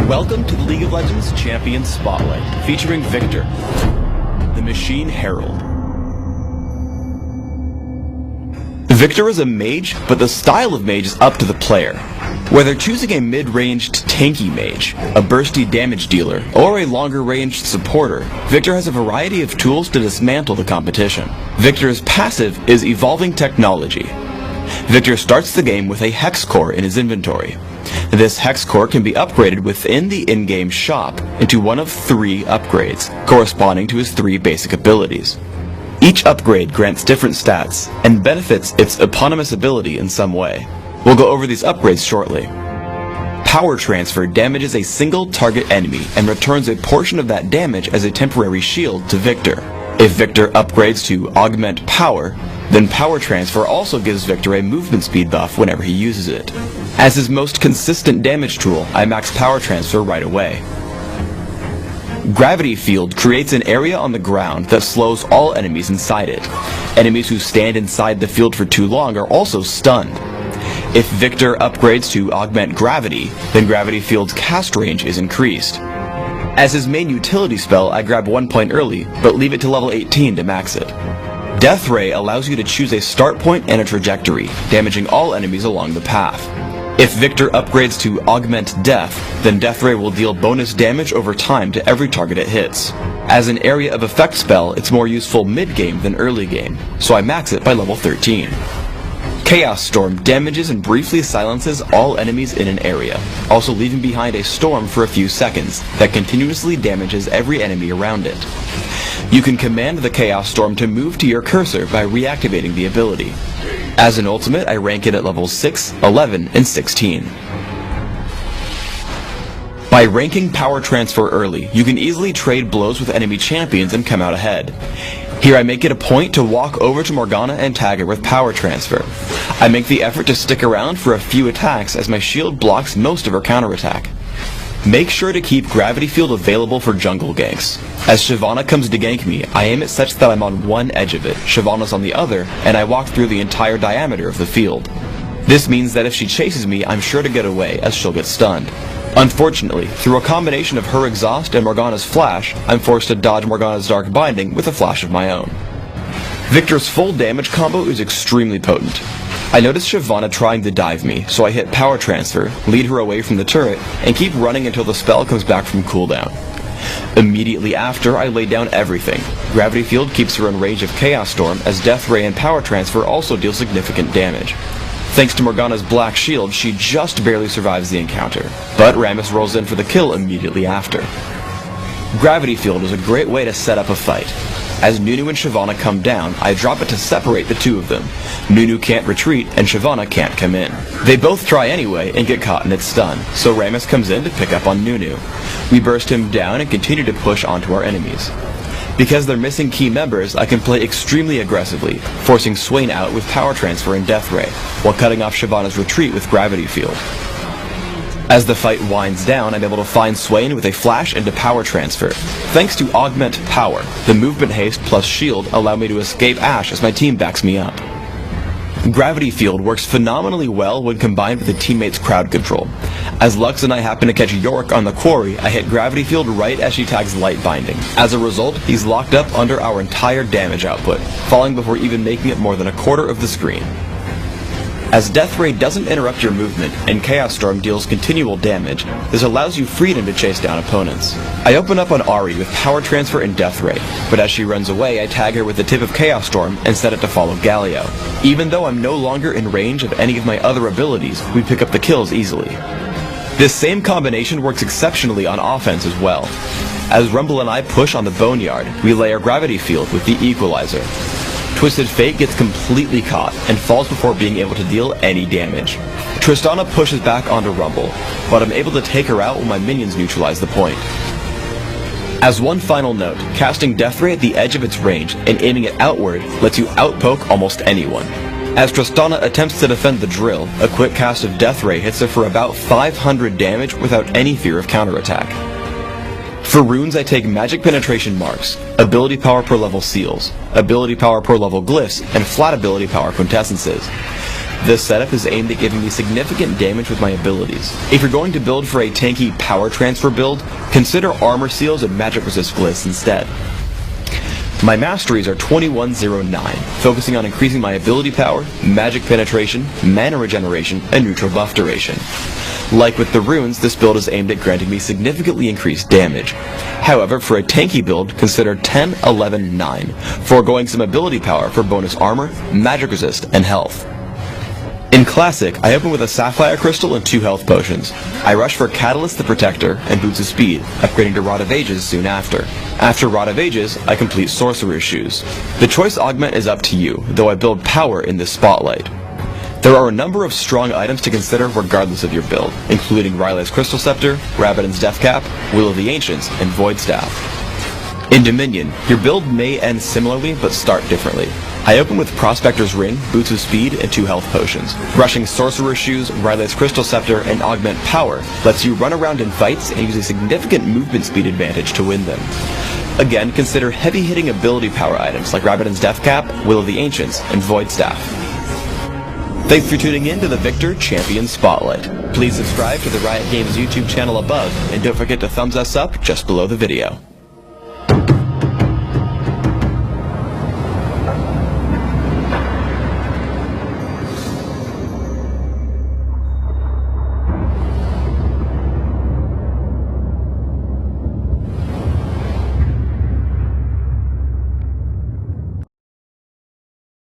Welcome to the League of Legends Champions Spotlight, featuring Viktor, the Machine Herald. Viktor is a mage, but the style of mage is up to the player. Whether choosing a mid-ranged tanky mage, a bursty damage dealer, or a longer-ranged supporter, Viktor has a variety of tools to dismantle the competition. Viktor's passive is Evolving Technology. Viktor starts the game with a Hex Core in his inventory. This Hex Core can be upgraded within the in-game shop into one of 3 upgrades, corresponding to his 3 basic abilities. Each upgrade grants different stats, and benefits its eponymous ability in some way. We'll go over these upgrades shortly. Power Transfer damages a single target enemy and returns a portion of that damage as a temporary shield to Viktor. If Viktor upgrades to Augment Power, then Power Transfer also gives Viktor a movement speed buff whenever he uses it. As his most consistent damage tool, I max Power Transfer right away. Gravity Field creates an area on the ground that slows all enemies inside it. Enemies who stand inside the field for too long are also stunned. If Viktor upgrades to Augment Gravity, then Gravity Field's cast range is increased. As his main utility spell, I grab 1 point early, but leave it to level 18 to max it. Death Ray allows you to choose a start point and a trajectory, damaging all enemies along the path. If Viktor upgrades to Augment Death, then Death Ray will deal bonus damage over time to every target it hits. As an area of effect spell, it's more useful mid-game than early game, so I max it by level 13. Chaos Storm damages and briefly silences all enemies in an area, also leaving behind a storm for a few seconds that continuously damages every enemy around it. You can command the Chaos Storm to move to your cursor by reactivating the ability. As an ultimate, I rank it at levels 6, 11, and 16. By ranking Power Transfer early, you can easily trade blows with enemy champions and come out ahead. Here I make it a point to walk over to Morgana and tag her with Power Transfer. I make the effort to stick around for a few attacks as my shield blocks most of her counterattack. Make sure to keep Gravity Field available for jungle ganks. As Shyvana comes to gank me, I aim it such that I'm on one edge of it, Shyvana's on the other, and I walk through the entire diameter of the field. This means that if she chases me, I'm sure to get away, as she'll get stunned. Unfortunately, through a combination of her exhaust and Morgana's flash, I'm forced to dodge Morgana's Dark Binding with a flash of my own. Viktor's full damage combo is extremely potent. I notice Shyvana trying to dive me, so I hit Power Transfer, lead her away from the turret, and keep running until the spell comes back from cooldown. Immediately after, I lay down everything. Gravity Field keeps her in range of Chaos Storm, as Death Ray and Power Transfer also deal significant damage. Thanks to Morgana's Black Shield, she just barely survives the encounter, but Rammus rolls in for the kill immediately after. Gravity Field is a great way to set up a fight. As Nunu and Shyvana come down, I drop it to separate the two of them. Nunu can't retreat, and Shyvana can't come in. They both try anyway and get caught in its stun, so Rammus comes in to pick up on Nunu. We burst him down and continue to push onto our enemies. Because they're missing key members, I can play extremely aggressively, forcing Swain out with Power Transfer and Death Ray, while cutting off Shyvana's retreat with Gravity Field. As the fight winds down, I'm able to find Swain with a flash into Power Transfer. Thanks to Augment Power, the movement haste plus shield allow me to escape Ashe as my team backs me up. Gravity Field works phenomenally well when combined with a teammate's crowd control. As Lux and I happen to catch Yorick on the quarry, I hit Gravity Field right as she tags Light Binding. As a result, he's locked up under our entire damage output, falling before even making it more than a quarter of the screen. As Death Ray doesn't interrupt your movement, and Chaos Storm deals continual damage, this allows you freedom to chase down opponents. I open up on Ahri with Power Transfer and Death Ray, but as she runs away, I tag her with the tip of Chaos Storm and set it to follow Galio. Even though I'm no longer in range of any of my other abilities, we pick up the kills easily. This same combination works exceptionally on offense as well. As Rumble and I push on the Boneyard, we layer Gravity Field with the Equalizer. Twisted Fate gets completely caught and falls before being able to deal any damage. Tristana pushes back onto Rumble, but I'm able to take her out when my minions neutralize the point. As one final note, casting Death Ray at the edge of its range and aiming it outward lets you outpoke almost anyone. As Tristana attempts to defend the drill, a quick cast of Death Ray hits her for about 500 damage without any fear of counterattack. For runes I take Magic Penetration Marks, Ability Power per level Seals, Ability Power per level Glyphs, and Flat Ability Power Quintessences. This setup is aimed at giving me significant damage with my abilities. If you're going to build for a tanky power transfer build, consider armor seals and magic resist glyphs instead. My masteries are 2109, focusing on increasing my ability power, magic penetration, mana regeneration, and neutral buff duration. Like with the runes, this build is aimed at granting me significantly increased damage. However, for a tanky build, consider 10-11-9, foregoing some ability power for bonus armor, magic resist, and health. In Classic, I open with a Sapphire Crystal and 2 health potions. I rush for Catalyst the Protector and Boots of Speed, upgrading to Rod of Ages soon after. After Rod of Ages, I complete Sorcerer's Shoes. The choice augment is up to you, though I build power in this spotlight. There are a number of strong items to consider regardless of your build, including Riley's Crystal Scepter, Rabadon's Death Cap, Will of the Ancients, and Void Staff. In Dominion, your build may end similarly but start differently. I open with Prospector's Ring, Boots of Speed, and 2 health potions. Rushing Sorcerer's Shoes, Riley's Crystal Scepter, and Augment Power lets you run around in fights and use a significant movement speed advantage to win them. Again, consider heavy-hitting ability power items like Rabadon's Death Cap, Will of the Ancients, and Void Staff. Thanks for tuning in to the Viktor Champion Spotlight. Please subscribe to the Riot Games YouTube channel above, and don't forget to thumbs us up just below the video.